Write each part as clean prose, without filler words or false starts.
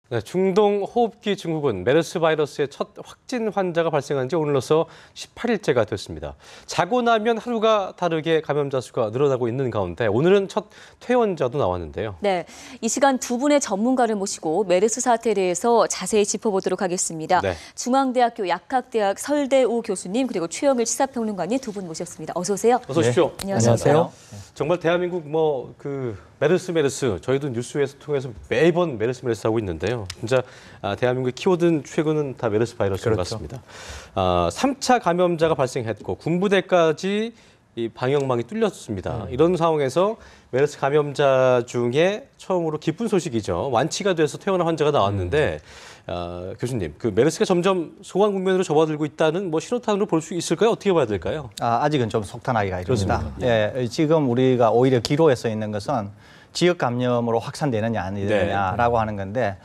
네, 중동 호흡기 증후군 메르스 바이러스의 첫 확진 환자가 발생한 지 오늘로서 18일째가 됐습니다. 자고 나면 하루가 다르게 감염자 수가 늘어나고 있는 가운데 오늘은 첫 퇴원자도 나왔는데요. 네, 이 시간 두 분의 전문가를 모시고 메르스 사태에 대해서 자세히 짚어보도록 하겠습니다. 네. 중앙대학교 약학대학 설대우 교수님 그리고 최영일 시사평론가님 두 분 모셨습니다. 어서 오세요. 어서 오십시오. 네, 안녕하세요. 정말 대한민국 메르스 저희도 뉴스에서 통해서 매번 메르스 하고 있는데요. 진짜 대한민국의 키워드 최근은 다 메르스 바이러스인 것 같습니다. 3차 감염자가 발생했고 군부대까지 이 방역망이 뚫렸습니다. 이런 상황에서 메르스 감염자 중에 처음으로 기쁜 소식이죠. 완치가 돼서 퇴원한 환자가 나왔는데 교수님, 그 메르스가 점점 소강 국면으로 접어들고 있다는 신호탄으로 볼 수 있을까요? 어떻게 봐야 될까요? 아직은 좀 속단하기가 이릅니다. 예. 지금 우리가 오히려 기로에 써 있는 것은 지역 감염으로 확산되느냐 아니느냐라고 하는 건데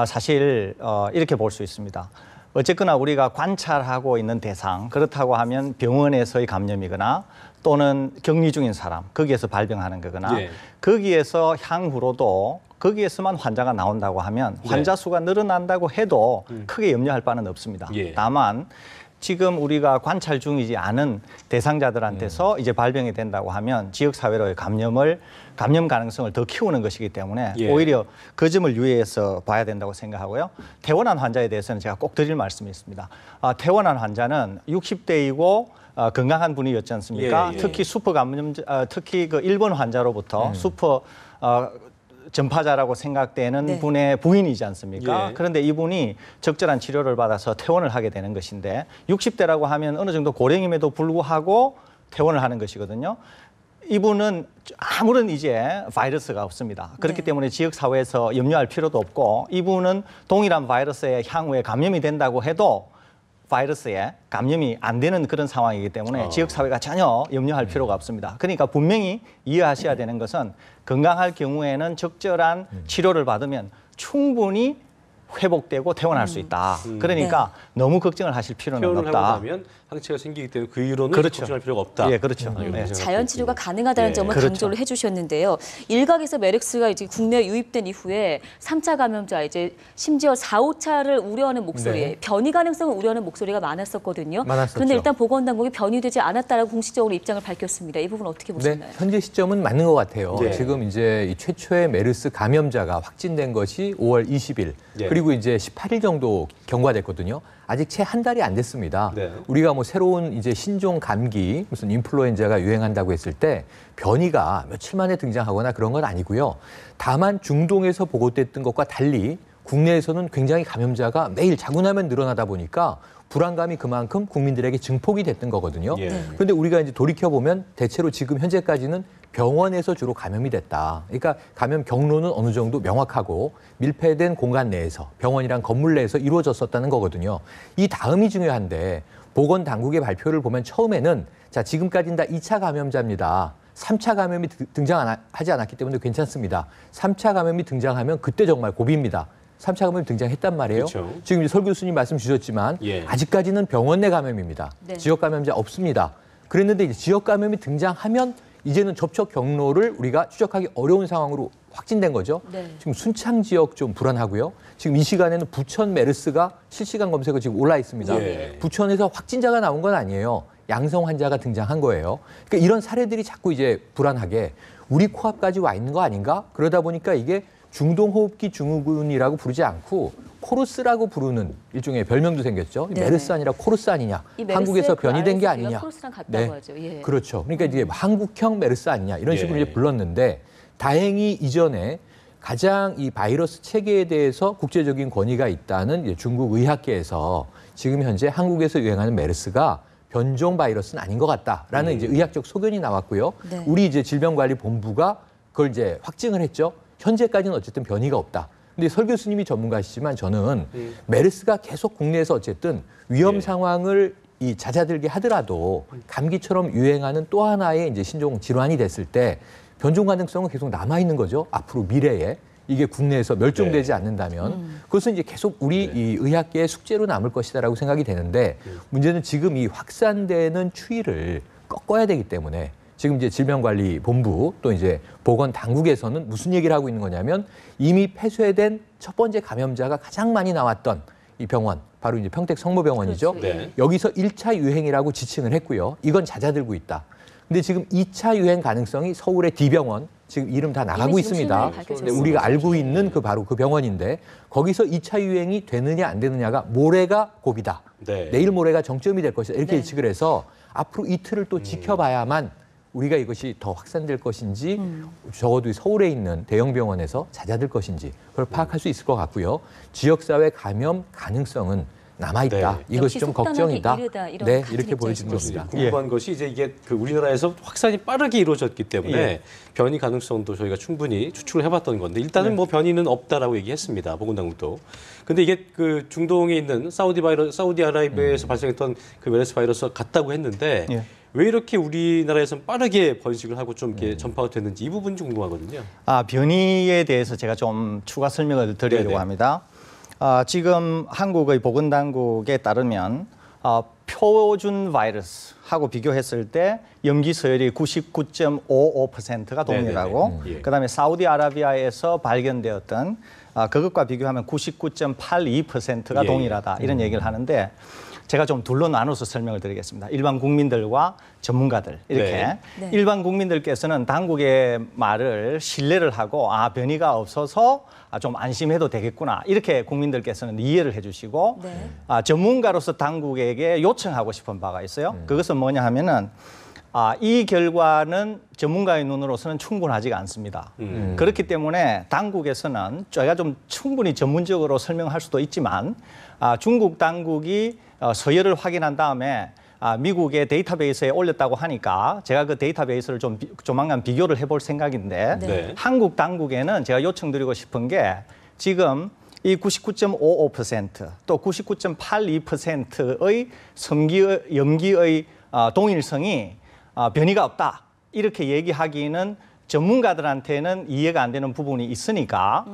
사실 이렇게 볼 수 있습니다. 어쨌거나 우리가 관찰하고 있는 대상, 그렇다고 하면 병원에서의 감염이거나 또는 격리 중인 사람, 거기에서 발병하는 거거나 예. 거기에서 향후로도 거기에서만 환자가 나온다고 하면 환자 수가 늘어난다고 해도 크게 염려할 바는 없습니다. 예. 다만 지금 우리가 관찰 중이지 않은 대상자들한테서 이제 발병이 된다고 하면 지역사회로의 감염 가능성을 더 키우는 것이기 때문에 예. 오히려 그 점을 유의해서 봐야 된다고 생각하고요. 퇴원한 환자에 대해서는 제가 꼭 드릴 말씀이 있습니다. 퇴원한 환자는 60대이고 건강한 분이었지 않습니까? 예. 특히 수퍼 감염자, 특히 그 일본 환자로부터 수퍼 전파자라고 생각되는 네. 분의 부인이지 않습니까? 예. 그런데 이분이 적절한 치료를 받아서 퇴원을 하게 되는 것인데 60대라고 하면 어느 정도 고령임에도 불구하고 퇴원을 하는 것이거든요. 이분은 아무런 이제 바이러스가 없습니다. 그렇기 네. 때문에 지역사회에서 염려할 필요도 없고 이분은 동일한 바이러스에 향후에 감염이 된다고 해도 바이러스에 감염이 안 되는 그런 상황이기 때문에 지역사회가 전혀 염려할 필요가 없습니다. 그러니까 분명히 이해하셔야 되는 것은 건강할 경우에는 적절한 치료를 받으면 충분히 회복되고 퇴원할 수 있다. 그러니까 너무 걱정을 하실 필요는 퇴원을 없다. 하고 나면 항체가 생기기 때문에 그 이후로는 그렇죠. 걱정할 필요가 없다. 예, 그렇죠. 이런 자연 치료가 가능하다는 예. 점을 그렇죠. 강조를 해주셨는데요. 일각에서 메르스가 이제 국내에 유입된 이후에 3차 감염자 이제 심지어 4, 5차를 우려하는 목소리, 변이 가능성을 우려하는 목소리가 많았었거든요. 많았었죠. 그런데 일단 보건당국이 변이되지 않았다라고 공식적으로 입장을 밝혔습니다. 이 부분 어떻게 보시나요? 네, 현재 시점은 맞는 것 같아요. 네. 지금 이제 이 최초의 메르스 감염자가 확진된 것이 5월 20일, 네. 그리고 이제 18일 정도 경과됐거든요. 아직 채 한 달이 안 됐습니다. 네. 우리가 새로운 이제 신종 감기, 무슨 인플루엔자가 유행한다고 했을 때 변이가 며칠 만에 등장하거나 그런 건 아니고요. 다만 중동에서 보고됐던 것과 달리 국내에서는 굉장히 감염자가 매일 자고 나면 늘어나다 보니까 불안감이 그만큼 국민들에게 증폭이 됐던 거거든요. 예. 그런데 우리가 이제 돌이켜보면 대체로 지금 현재까지는 병원에서 주로 감염이 됐다. 그러니까 감염 경로는 어느 정도 명확하고 밀폐된 공간 내에서 병원이랑 건물 내에서 이루어졌었다는 거거든요. 이 다음이 중요한데 보건당국의 발표를 보면 처음에는 자 지금까지는 다 2차 감염자입니다. 3차 감염이 등장하지 않았기 때문에 괜찮습니다. 3차 감염이 등장하면 그때 정말 고비입니다. 3차 감염이 등장했단 말이에요. 그렇죠. 지금 이제 설 교수님 말씀 주셨지만 예. 아직까지는 병원 내 감염입니다. 네. 지역 감염자 없습니다. 그랬는데 이제 지역 감염이 등장하면 이제는 접촉 경로를 우리가 추적하기 어려운 상황으로 확진된 거죠. 네. 지금 순창 지역 좀 불안하고요. 지금 이 시간에는 부천 메르스가 실시간 검색어 지금 올라 있습니다. 예. 부천에서 확진자가 나온 건 아니에요. 양성 환자가 등장한 거예요. 그러니까 이런 사례들이 자꾸 이제 불안하게 우리 코앞까지 와 있는 거 아닌가? 그러다 보니까 이게 중동호흡기 증후군이라고 부르지 않고 코르스라고 부르는 일종의 별명도 생겼죠. 네. 메르스 아니라 코르스 아니냐. 이 메르스의 한국에서 그 변이된 게 RSV가 아니냐. 코르스랑 같다고 하죠. 예. 그렇죠. 그러니까 이제 한국형 메르스 아니냐 이런 식으로 예. 이제 불렀는데 다행히 이전에 가장 이 바이러스 체계에 대해서 국제적인 권위가 있다는 이제 중국 의학계에서 지금 현재 한국에서 유행하는 메르스가 변종 바이러스는 아닌 것 같다라는 이제 의학적 소견이 나왔고요. 네. 우리 이제 질병관리본부가 그걸 이제 확증을 했죠. 현재까지는 어쨌든 변이가 없다. 근데 설 교수님이 전문가시지만 저는 메르스가 계속 국내에서 어쨌든 위험 예. 상황을 이 잦아들게 하더라도 감기처럼 유행하는 또 하나의 이제 신종 질환이 됐을 때 변종 가능성은 계속 남아 있는 거죠. 앞으로 미래에 이게 국내에서 멸종되지 않는다면 그것은 이제 계속 우리 이 의학계의 숙제로 남을 것이다라고 생각이 되는데 문제는 지금 이 확산되는 추이를 꺾어야 되기 때문에 지금 이제 질병관리본부 또 이제 보건당국에서는 무슨 얘기를 하고 있는 거냐면 이미 폐쇄된 첫 번째 감염자가 가장 많이 나왔던 이 병원, 바로 이제 평택 성모병원이죠. 그렇죠. 네. 여기서 1차 유행이라고 지칭을 했고요. 이건 잦아들고 있다. 근데 지금 2차 유행 가능성이 서울의 D병원, 지금 이름 다 나가고 이미 지금 있습니다. 실명이 밝혀졌어요. 근데 우리가 알고 있는 바로 그 병원인데 거기서 2차 유행이 되느냐 안 되느냐가 모레가 고비다. 네. 내일 모레가 정점이 될 것이다. 이렇게 네. 예측을 해서 앞으로 이틀을 또 지켜봐야만 우리가 이것이 더 확산될 것인지 적어도 서울에 있는 대형 병원에서 잦아들 것인지 그걸 파악할 수 있을 것 같고요. 지역사회 감염 가능성은 남아있다. 네. 이것이 역시 좀 속단하기 걱정이다. 이르다, 이런 네, 같은 이렇게 보여지는 입장이신 겁니다. 궁금한 것이 이제 이게 그 우리나라에서 확산이 빠르게 이루어졌기 때문에 예. 변이 가능성도 저희가 충분히 추측을 해봤던 건데 일단은 뭐 변이는 없다라고 얘기했습니다. 보건당국도. 근데 이게 그 중동에 있는 사우디아라비아에서 발생했던 그 메르스 바이러스가 같다고 했는데 예. 왜 이렇게 우리나라에서는 빠르게 번식을 하고 좀 이렇게 전파가 됐는지 이 부분이 궁금하거든요. 변이에 대해서 제가 좀 추가 설명을 드리려고 네네. 합니다. 지금 한국의 보건당국에 따르면 표준 바이러스하고 비교했을 때 염기 서열이 99.55%가 동일하고 네네네. 예. 그다음에 사우디아라비아에서 발견되었던 그것과 비교하면 99.82%가 예. 동일하다 이런 얘기를 하는데 제가 좀 둘로 나눠서 설명을 드리겠습니다. 일반 국민들과 전문가들 이렇게 네. 네. 일반 국민들께서는 당국의 말을 신뢰를 하고 변이가 없어서 좀 안심해도 되겠구나 이렇게 국민들께서는 이해를 해주시고 네. 전문가로서 당국에게 요청하고 싶은 바가 있어요. 그것은 뭐냐 하면은 이 결과는 전문가의 눈으로서는 충분하지가 않습니다. 그렇기 때문에 당국에서는 저희가 좀 충분히 전문적으로 설명할 수도 있지만 중국 당국이 서열을 확인한 다음에 미국의 데이터베이스에 올렸다고 하니까 제가 그 데이터베이스를 좀 조만간 비교를 해볼 생각인데 네. 한국 당국에는 제가 요청드리고 싶은 게 지금 이 99.55% 또 99.82%의 염기의 동일성이 변이가 없다 이렇게 얘기하기는 전문가들한테는 이해가 안 되는 부분이 있으니까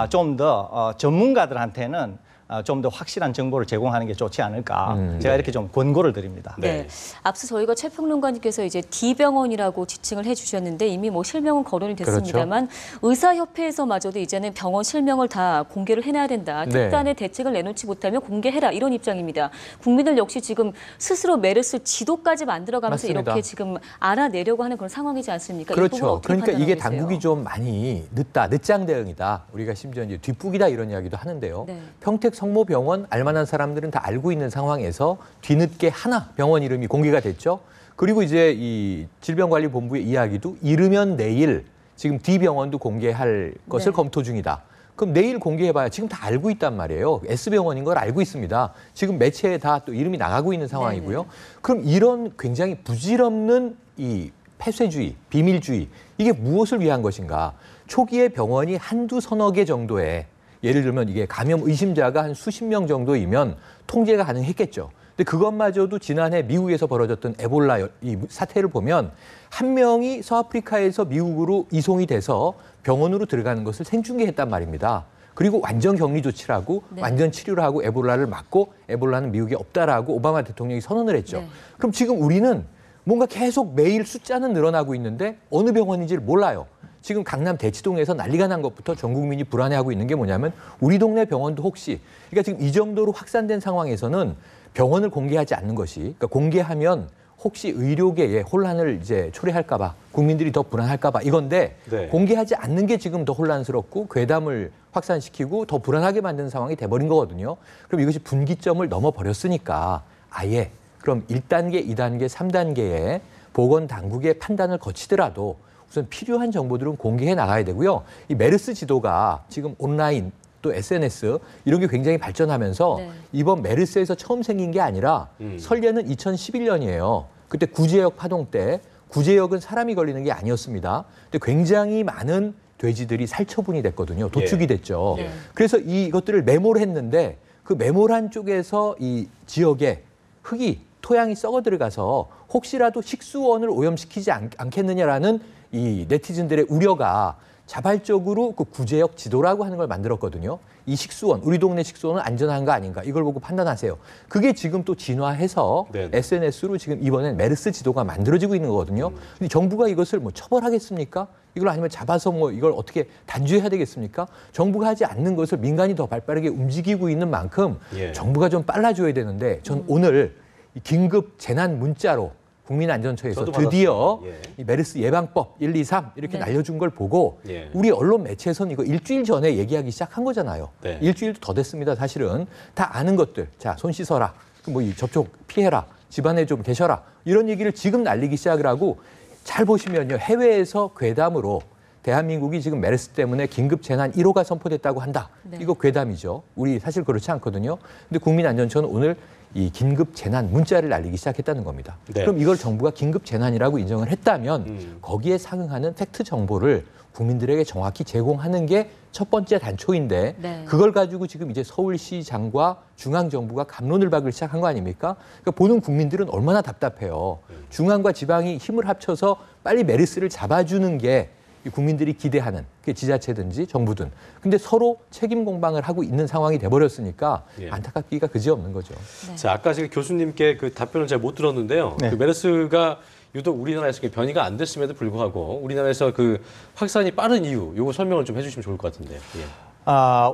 좀 더 전문가들한테는 좀 더 확실한 정보를 제공하는 게 좋지 않을까 제가 이렇게 좀 권고를 드립니다. 네. 네. 앞서 저희가 최평론가님께서 이제 D병원이라고 지칭을 해주셨는데 이미 뭐 실명은 거론이 됐습니다만 의사협회에서마저도 이제는 병원 실명을 다 공개를 해놔야 된다. 네. 특단의 대책을 내놓지 못하면 공개해라 이런 입장입니다. 국민들 역시 지금 스스로 메르스 지도까지 만들어가면서 맞습니다. 이렇게 지금 알아내려고 하는 그런 상황이지 않습니까? 이 부분 그렇죠. 어떻게 그러니까 이게 판단하고 당국이 계세요? 좀 많이 늦장 대응이다. 우리가 심지어 이제 뒷북이다 이런 이야기도 하는데요. 네. 평택 성모병원 알만한 사람들은 다 알고 있는 상황에서 뒤늦게 하나 병원 이름이 공개가 됐죠. 그리고 이제 이 질병관리본부의 이야기도 이르면 내일 지금 D병원도 공개할 것을 네. 검토 중이다. 그럼 내일 공개해봐야 지금 다 알고 있단 말이에요. S병원인 걸 알고 있습니다. 지금 매체에 다 또 이름이 나가고 있는 상황이고요. 네네. 그럼 이런 굉장히 부질없는 이 폐쇄주의, 비밀주의 이게 무엇을 위한 것인가? 초기에 병원이 한두 서너 개 정도의 예를 들면 이게 감염 의심자가 한 수십 명 정도이면 통제가 가능했겠죠. 근데 그것마저도 지난해 미국에서 벌어졌던 에볼라 이 사태를 보면 한 명이 서아프리카에서 미국으로 이송이 돼서 병원으로 들어가는 것을 생중계했단 말입니다. 그리고 완전 격리 조치를 하고 네. 완전 치료를 하고 에볼라를 막고 에볼라는 미국에 없다라고 오바마 대통령이 선언을 했죠. 네. 그럼 지금 우리는 뭔가 계속 매일 숫자는 늘어나고 있는데 어느 병원인지를 몰라요. 지금 강남 대치동에서 난리가 난 것부터 전 국민이 불안해하고 있는 게 뭐냐면 우리 동네 병원도 혹시 그러니까 지금 이 정도로 확산된 상황에서는 병원을 공개하지 않는 것이 그러니까 공개하면 혹시 의료계에 혼란을 이제 초래할까 봐 국민들이 더 불안할까 봐 이건데 네. 공개하지 않는 게 지금 더 혼란스럽고 괴담을 확산시키고 더 불안하게 만드는 상황이 돼버린 거거든요. 그럼 이것이 분기점을 넘어버렸으니까 아예 그럼 1단계, 2단계, 3단계의 보건당국의 판단을 거치더라도 우선 필요한 정보들은 공개해 나가야 되고요. 이 메르스 지도가 지금 온라인 또 SNS 이런 게 굉장히 발전하면서 네. 이번 메르스에서 처음 생긴 게 아니라 설례는 2011년이에요. 그때 구제역 파동 때 구제역은 사람이 걸리는 게 아니었습니다. 근데 굉장히 많은 돼지들이 살처분이 됐거든요. 도축이 됐죠. 네. 그래서 이것들을 매몰 했는데 그 매몰한 쪽에서 이 지역에 흙이 토양이 썩어 들어가서 혹시라도 식수원을 오염시키지 않겠느냐라는 이 네티즌들의 우려가 자발적으로 그 구제역 지도라고 하는 걸 만들었거든요. 이 식수원, 우리 동네 식수원은 안전한가 아닌가 이걸 보고 판단하세요. 그게 지금 또 진화해서 네네. SNS로 지금 이번엔 메르스 지도가 만들어지고 있는 거거든요. 근데 정부가 이것을 뭐 처벌하겠습니까? 이걸 아니면 잡아서 뭐 이걸 어떻게 단죄해야 되겠습니까? 정부가 하지 않는 것을 민간이 더 발빠르게 움직이고 있는 만큼 예. 정부가 좀 빨라줘야 되는데 전 오늘 이 긴급 재난 문자로 국민안전처에서 저도 드디어 받았어요. 예. 이 메르스 예방법 1, 2, 3 이렇게 네. 날려준 걸 보고 예. 우리 언론 매체에서는 이거 일주일 전에 얘기하기 시작한 거잖아요. 네. 일주일도 더 됐습니다. 사실은 다 아는 것들. 자, 손 씻어라. 뭐 이 접촉 피해라. 집안에 좀 계셔라. 이런 얘기를 지금 날리기 시작을 하고 잘 보시면요. 해외에서 괴담으로 대한민국이 지금 메르스 때문에 긴급 재난 1호가 선포됐다고 한다. 네. 이거 괴담이죠. 우리 사실 그렇지 않거든요. 근데 국민안전처는 오늘 이 긴급 재난 문자를 날리기 시작했다는 겁니다. 네. 그럼 이걸 정부가 긴급 재난이라고 인정을 했다면 거기에 상응하는 팩트 정보를 국민들에게 정확히 제공하는 게 첫 번째 단초인데 네. 그걸 가지고 지금 이제 서울시장과 중앙정부가 갑론을 박을 시작한 거 아닙니까? 그러니까 보는 국민들은 얼마나 답답해요. 중앙과 지방이 힘을 합쳐서 빨리 메르스를 잡아주는 게 이 국민들이 기대하는 그게 지자체든지 정부든. 근데 서로 책임 공방을 하고 있는 상황이 돼버렸으니까 예. 안타깝기가 그지없는 거죠. 네. 자, 아까 지금 교수님께 그 답변을 잘 못 들었는데요. 네. 그 메르스가 유독 우리나라에서 변이가 안 됐음에도 불구하고 우리나라에서 그 확산이 빠른 이유, 요거 설명을 좀 해주시면 좋을 것 같은데요. 예.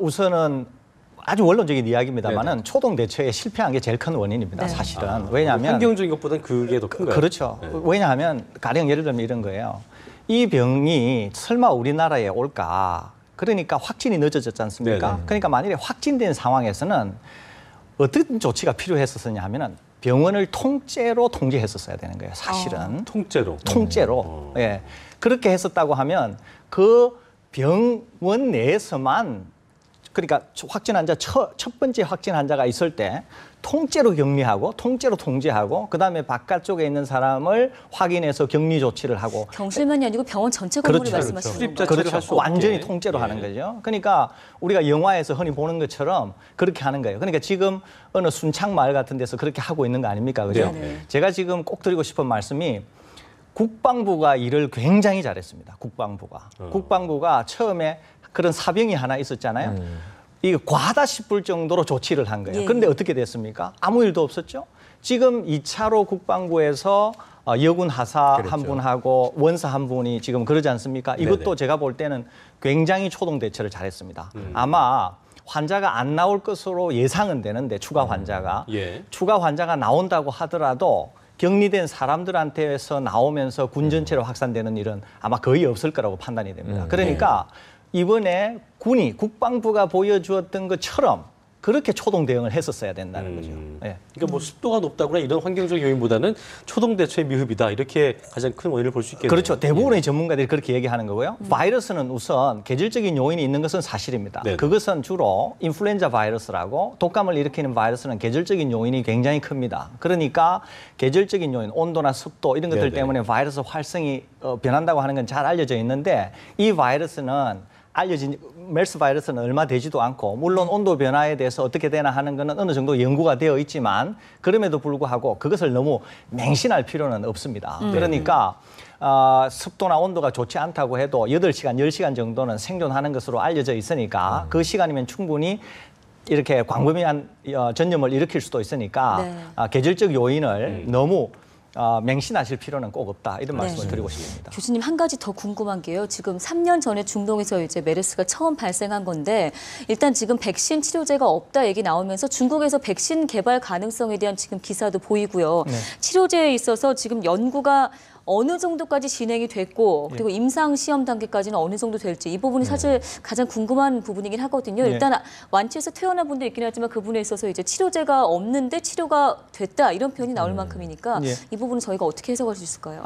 우선은 아주 원론적인 이야기입니다만은 초동 대처에 실패한 게 제일 큰 원인입니다. 네. 사실은. 왜냐하면 환경적인 것보다는 그게 더 큰가요? 그렇죠. 네. 왜냐하면 가령 예를 들면 이런 거예요. 이 병이 설마 우리나라에 올까? 그러니까 확진이 늦어졌지 않습니까? 네네. 그러니까 만일에 확진된 상황에서는 어떤 조치가 필요했었느냐 하면은 병원을 통째로 통제했었어야 되는 거예요. 사실은. 통째로. 통째로. 예. 그렇게 했었다고 하면 그 병원 내에서만 그러니까 확진 환자 첫 번째 확진 환자가 있을 때 통째로 격리하고 통째로 통제하고 그다음에 바깥쪽에 있는 사람을 확인해서 격리 조치를 하고 병실만이 아니고 병원 전체 건물을 그렇죠. 말씀하시는 출입자 건가요? 자체를 할수 없게. 완전히 통째로 예. 하는 거죠. 그러니까 우리가 영화에서 흔히 보는 것처럼 그렇게 하는 거예요. 그러니까 지금 어느 순창 마을 같은 데서 그렇게 하고 있는 거 아닙니까? 그죠? 네네. 제가 지금 꼭 드리고 싶은 말씀이 국방부가 일을 굉장히 잘했습니다. 국방부가 처음에 그런 사병이 하나 있었잖아요. 이게 과하다 싶을 정도로 조치를 한 거예요. 예. 그런데 어떻게 됐습니까? 아무 일도 없었죠. 지금 2차로 국방부에서 여군 하사 그랬죠. 한 분하고 원사 한 분이 지금 그러지 않습니까? 이것도 네네. 제가 볼 때는 굉장히 초동 대처를 잘했습니다. 아마 환자가 안 나올 것으로 예상은 되는데 추가 환자가 예. 추가 환자가 나온다고 하더라도 격리된 사람들한테서 나오면서 군 전체로 확산되는 일은 아마 거의 없을 거라고 판단이 됩니다. 그러니까 이번에 국방부가 보여주었던 것처럼 그렇게 초동 대응을 했었어야 된다는 거죠. 예. 그러니까 뭐 습도가 높다거나 이런 환경적 요인보다는 초동 대처의 미흡이다 이렇게 가장 큰 원인을 볼 수 있겠네요. 그렇죠. 대부분의 전문가들이 그렇게 얘기하는 거고요. 바이러스는 우선 계절적인 요인이 있는 것은 사실입니다. 네네. 그것은 주로 인플루엔자 바이러스라고 독감을 일으키는 바이러스는 계절적인 요인이 굉장히 큽니다. 그러니까 계절적인 요인, 온도나 습도 이런 것들 네네. 때문에 바이러스 활성이 변한다고 하는 건 잘 알려져 있는데 이 바이러스는 메르스 바이러스는 얼마 되지도 않고 물론 온도 변화에 대해서 어떻게 되나 하는 거는 어느 정도 연구가 되어 있지만 그럼에도 불구하고 그것을 너무 맹신할 필요는 없습니다. 그러니까 습도나 온도가 좋지 않다고 해도 8시간, 10시간 정도는 생존하는 것으로 알려져 있으니까 그 시간이면 충분히 이렇게 광범위한 전염을 일으킬 수도 있으니까 네. 계절적 요인을 너무 맹신하실 필요는 꼭 없다 이런 네. 말씀을 드리고 싶습니다. 교수님 한 가지 더 궁금한 게요. 지금 3년 전에 중동에서 이제 메르스가 처음 발생한 건데 일단 지금 백신 치료제가 없다 얘기 나오면서 중국에서 백신 개발 가능성에 대한 지금 기사도 보이고요. 네. 치료제에 있어서 지금 연구가 어느 정도까지 진행이 됐고 그리고 임상 시험 단계까지는 어느 정도 될지 이 부분이 사실 가장 궁금한 부분이긴 하거든요. 네. 일단 완치해서 퇴원한 분도 있긴 하지만 그 부분에 있어서 이제 치료제가 없는데 치료가 됐다 이런 표현이 나올 만큼이니까 예. 이 부분은 저희가 어떻게 해석할 수 있을까요?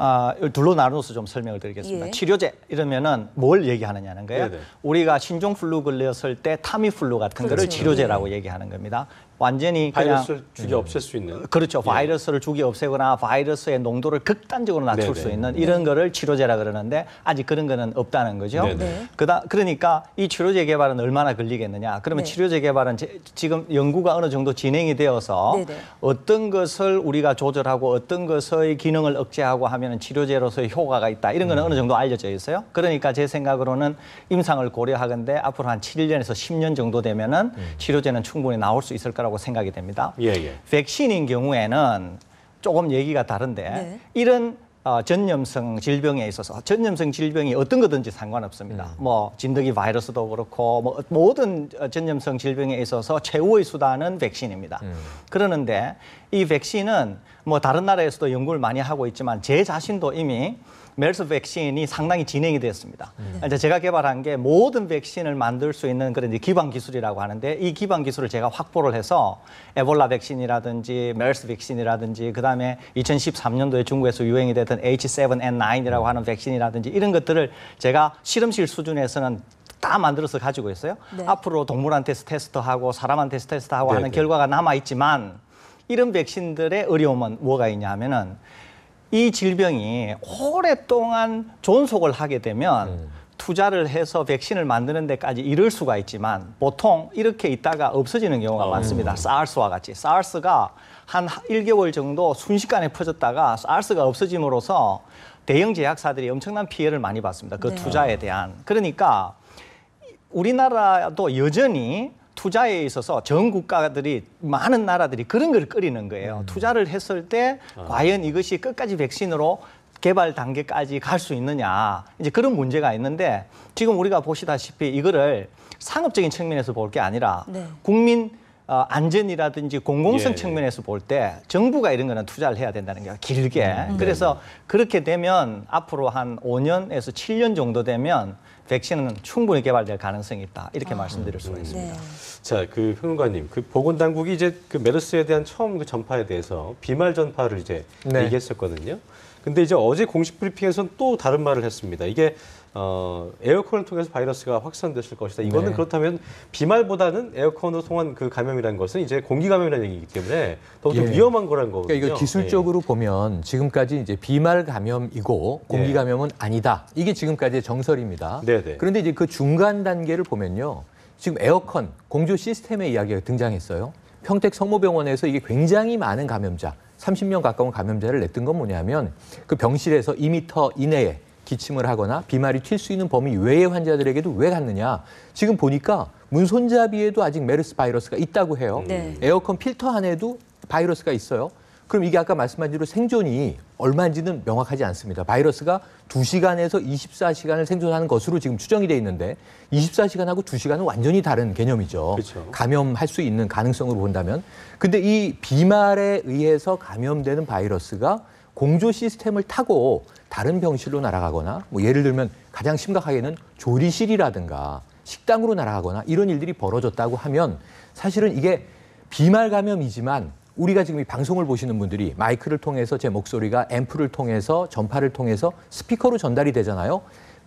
둘로 나눠서 좀 설명을 드리겠습니다. 예. 치료제 이러면은 뭘 얘기하느냐는 거예요. 네네. 우리가 신종플루 걸렸을 때 타미플루 같은 거를 그렇죠. 치료제라고 얘기하는 겁니다. 완전히 그냥 바이러스를 죽여 없앨 수 있는. 그렇죠. 예. 바이러스를 죽여 없애거나 바이러스의 농도를 극단적으로 낮출 네네. 수 있는 이런 거를 치료제라 그러는데 아직 그런 거는 없다는 거죠. 네네. 네. 그러니까 이 치료제 개발은 얼마나 걸리겠느냐. 그러면 네. 치료제 개발은 지금 연구가 어느 정도 진행이 되어서 네네. 어떤 것을 우리가 조절하고 어떤 것의 기능을 억제하고 하면 치료제로서의 효과가 있다. 이런 거는 어느 정도 알려져 있어요. 그러니까 제 생각으로는 임상을 고려하건대 앞으로 한 7년에서 10년 정도 되면은 치료제는 충분히 나올 수 있을 거라고 생각이 됩니다. 예, 예. 백신인 경우에는 조금 얘기가 다른데 네. 이런 전염성 질병에 있어서 전염성 질병이 어떤 거든지 상관없습니다. 뭐 진드기 바이러스도 그렇고 뭐 모든 전염성 질병에 있어서 최후의 수단은 백신입니다. 그러는데 이 백신은 뭐 다른 나라에서도 연구를 많이 하고 있지만 제 자신도 이미 메르스 백신이 상당히 진행이 됐습니다. 이제 제가 개발한 게 모든 백신을 만들 수 있는 그런 이제 기반 기술이라고 하는데 이 기반 기술을 제가 확보를 해서 에볼라 백신이라든지 메르스 백신이라든지 그다음에 2013년도에 중국에서 유행이 됐던 H7N9이라고 하는 백신이라든지 이런 것들을 제가 실험실 수준에서는 다 만들어서 가지고 있어요. 네. 앞으로 동물한테서 테스트하고 사람한테서 테스트하고 하는 네네. 결과가 남아있지만 이런 백신들의 어려움은 뭐가 있냐 하면은 이 질병이 오랫동안 존속을 하게 되면 투자를 해서 백신을 만드는 데까지 이를 수가 있지만 보통 이렇게 있다가 없어지는 경우가 많습니다. 사르스와 같이. 사르스가 한 1개월 정도 순식간에 퍼졌다가 사르스가 없어짐으로써 대형 제약사들이 엄청난 피해를 많이 봤습니다. 그 네. 투자에 대한. 그러니까 우리나라도 여전히 투자에 있어서 전 국가들이 많은 나라들이 그런 걸 끓이는 거예요. 투자를 했을 때 과연 이것이 끝까지 백신으로 개발 단계까지 갈 수 있느냐. 이제 그런 문제가 있는데 지금 우리가 보시다시피 이거를 상업적인 측면에서 볼 게 아니라 네. 국민 안전이라든지 공공성 예. 측면에서 볼 때 정부가 이런 거는 투자를 해야 된다는 게 길게. 그래서 그렇게 되면 앞으로 한 5년에서 7년 정도 되면 백신은 충분히 개발될 가능성이 있다. 이렇게 말씀드릴 수가 있습니다. 네. 자, 그 평론가님, 그 보건당국이 이제 그 메르스에 대한 처음 그 전파에 대해서 비말 전파를 이제 네. 얘기했었거든요. 근데 이제 어제 공식 브리핑에서는 또 다른 말을 했습니다. 이게 에어컨을 통해서 바이러스가 확산됐을 것이다. 이거는 네. 그렇다면 비말보다는 에어컨으로 통한 그 감염이라는 것은 이제 공기 감염이라는 얘기이기 때문에 더욱더 예. 위험한 거라는 거거든요. 그러니까 이거 기술적으로 보면 지금까지 이제 비말 감염이고 공기 네. 감염은 아니다. 이게 지금까지의 정설입니다. 네네. 그런데 이제 그 중간 단계를 보면요. 지금 에어컨 공조 시스템의 이야기가 등장했어요. 평택 성모병원에서 이게 굉장히 많은 감염자, 30명 가까운 감염자를 냈던 건 뭐냐면 그 병실에서 2m 이내에 기침을 하거나 비말이 튈 수 있는 범위 외의 환자들에게도 왜 갔느냐. 지금 보니까 문 손잡이에도 아직 메르스 바이러스가 있다고 해요. 네. 에어컨 필터 안에도 바이러스가 있어요. 그럼 이게 아까 말씀하신 대로 생존이 얼마인지는 명확하지 않습니다. 바이러스가 2시간에서 24시간을 생존하는 것으로 지금 추정이 돼 있는데 24시간하고 2시간은 완전히 다른 개념이죠. 그렇죠. 감염할 수 있는 가능성으로 본다면. 근데 이 비말에 의해서 감염되는 바이러스가 공조 시스템을 타고 다른 병실로 날아가거나 뭐 예를 들면 가장 심각하게는 조리실이라든가 식당으로 날아가거나 이런 일들이 벌어졌다고 하면 사실은 이게 비말 감염이지만 우리가 지금 이 방송을 보시는 분들이 마이크를 통해서 제 목소리가 앰프를 통해서 전파를 통해서 스피커로 전달이 되잖아요.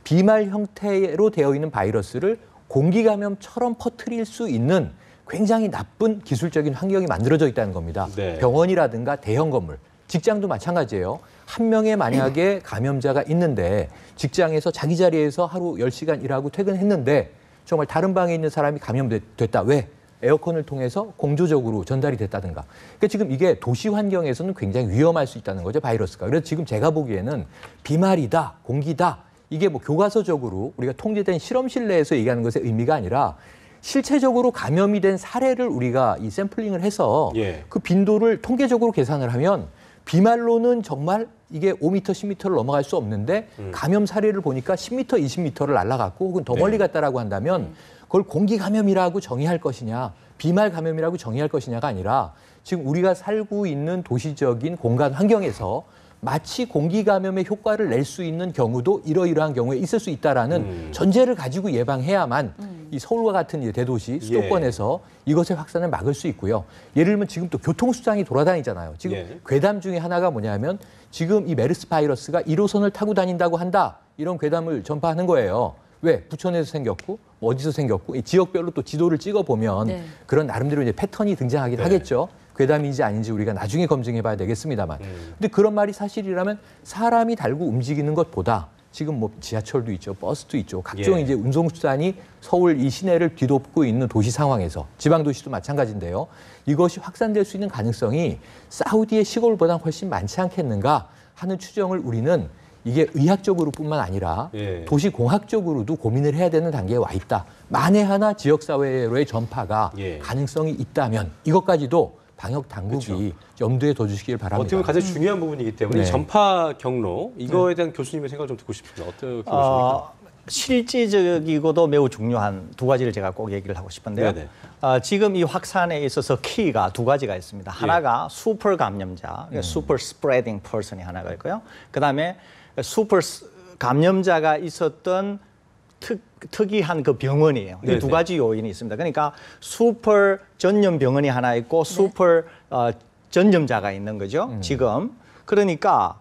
비말 형태로 되어 있는 바이러스를 공기 감염처럼 퍼뜨릴 수 있는 굉장히 나쁜 기술적인 환경이 만들어져 있다는 겁니다. 네. 병원이라든가 대형 건물, 직장도 마찬가지예요. 한 명의 만약에 감염자가 있는데 직장에서 자기 자리에서 하루 10시간 일하고 퇴근했는데 정말 다른 방에 있는 사람이 감염됐다. 왜? 에어컨을 통해서 공조적으로 전달이 됐다든가. 그러니까 지금 이게 도시 환경에서는 굉장히 위험할 수 있다는 거죠, 바이러스가. 그래서 지금 제가 보기에는 비말이다, 공기다. 이게 뭐 교과서적으로 우리가 통제된 실험실 내에서 얘기하는 것의 의미가 아니라 실체적으로 감염이 된 사례를 우리가 이 샘플링을 해서 예. 그 빈도를 통계적으로 계산을 하면 비말로는 정말 이게 5m, 10m를 넘어갈 수 없는데 감염 사례를 보니까 10m, 20m를 날아갔고 혹은 더 멀리 갔다라고 한다면 그걸 공기 감염이라고 정의할 것이냐, 비말 감염이라고 정의할 것이냐가 아니라 지금 우리가 살고 있는 도시적인 공간 환경에서 마치 공기 감염의 효과를 낼 수 있는 경우도 이러이러한 경우에 있을 수 있다라는 전제를 가지고 예방해야만 이 서울과 같은 이 대도시 수도권에서 이것의 확산을 막을 수 있고요. 예를 들면 지금 또 교통수장이 돌아다니잖아요. 지금 예. 괴담 중에 하나가 뭐냐면 지금 이 메르스 바이러스가 1호선을 타고 다닌다고 한다. 이런 괴담을 전파하는 거예요. 왜? 부천에서 생겼고 뭐 어디서 생겼고 이 지역별로 또 지도를 찍어보면 네. 그런 나름대로 이제 패턴이 등장하긴 하겠죠. 괴담인지 아닌지 우리가 나중에 검증해봐야 되겠습니다만. 근데 그런 말이 사실이라면 사람이 달고 움직이는 것보다 지금 뭐 지하철도 있죠, 버스도 있죠, 각종 예. 이제 운송수단이 서울 이 시내를 뒤덮고 있는 도시 상황에서 지방 도시도 마찬가지인데요. 이것이 확산될 수 있는 가능성이 사우디의 시골보다 훨씬 많지 않겠는가 하는 추정을 우리는 이게 의학적으로뿐만 아니라 예. 도시공학적으로도 고민을 해야 되는 단계에 와 있다. 만에 하나 지역사회로의 전파가 예. 가능성이 있다면 이것까지도 방역 당국이 염두에 둬주시길 바랍니다. 어떻게 보면 가장 중요한 부분이기 때문에 네. 이 전파 경로 이거에 대한 교수님의 생각을 좀 듣고 싶습니다. 어떻게 보십니까? 실질적이고도 매우 중요한 두 가지를 제가 꼭 얘기를 하고 싶은데요. 네네. 지금 이 확산에 있어서 키가 두 가지가 있습니다. 하나가 슈퍼 감염자, 슈퍼 스프레딩 퍼슨이 하나가 있고요. 그다음에 슈퍼 감염자가 있었던 특이한 그 병원이에요. 이 네네. 두 가지 요인이 있습니다. 그러니까 슈퍼 전염 병원이 하나 있고 슈퍼 전염자가 있는 거죠. 지금. 그러니까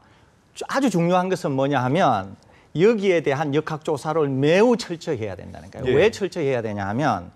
아주 중요한 것은 뭐냐 하면 여기에 대한 역학 조사를 매우 철저히 해야 된다는 거예요. 예. 왜 철저히 해야 되냐 하면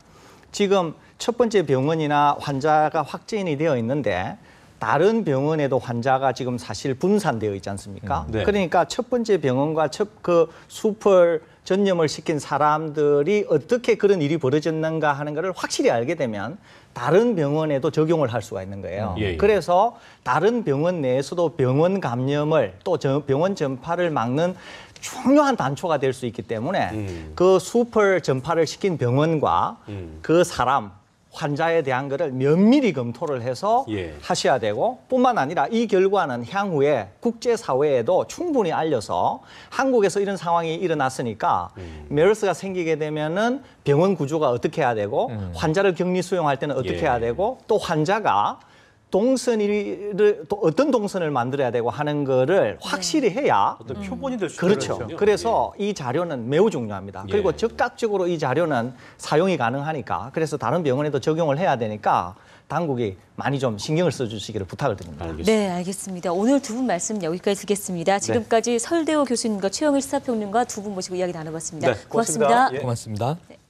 지금 첫 번째 병원이나 환자가 확진이 되어 있는데 다른 병원에도 환자가 지금 사실 분산되어 있지 않습니까? 네. 그러니까 첫 번째 병원과 그 슈퍼 전염을 시킨 사람들이 어떻게 그런 일이 벌어졌는가 하는 것을 확실히 알게 되면 다른 병원에도 적용을 할 수가 있는 거예요. 예, 예. 그래서 다른 병원 내에서도 병원 감염을 또 병원 전파를 막는 중요한 단초가 될 수 있기 때문에 그 슈퍼 전파를 시킨 병원과 그 사람 환자에 대한 거를 면밀히 검토를 해서 예. 하셔야 되고 뿐만 아니라 이 결과는 향후에 국제사회에도 충분히 알려서 한국에서 이런 상황이 일어났으니까 메르스가 생기게 되면은 병원 구조가 어떻게 해야 되고 환자를 격리 수용할 때는 어떻게 예. 해야 되고 또 환자가 동선을 또 어떤 동선을 만들어야 되고 하는 거를 확실히 해야 어떤 표본이 될 수 그렇죠. 있거든요. 그래서 이 자료는 매우 중요합니다. 예. 그리고 즉각적으로 이 자료는 사용이 가능하니까 그래서 다른 병원에도 적용을 해야 되니까 당국이 많이 좀 신경을 써주시기를 부탁을 드립니다. 알겠습니다. 네, 알겠습니다. 오늘 두 분 말씀 여기까지 듣겠습니다. 지금까지 설대호 교수님과 최영일 시사평론가 두 분 모시고 이야기 나눠봤습니다. 네, 고맙습니다. 고맙습니다. 예. 고맙습니다. 네.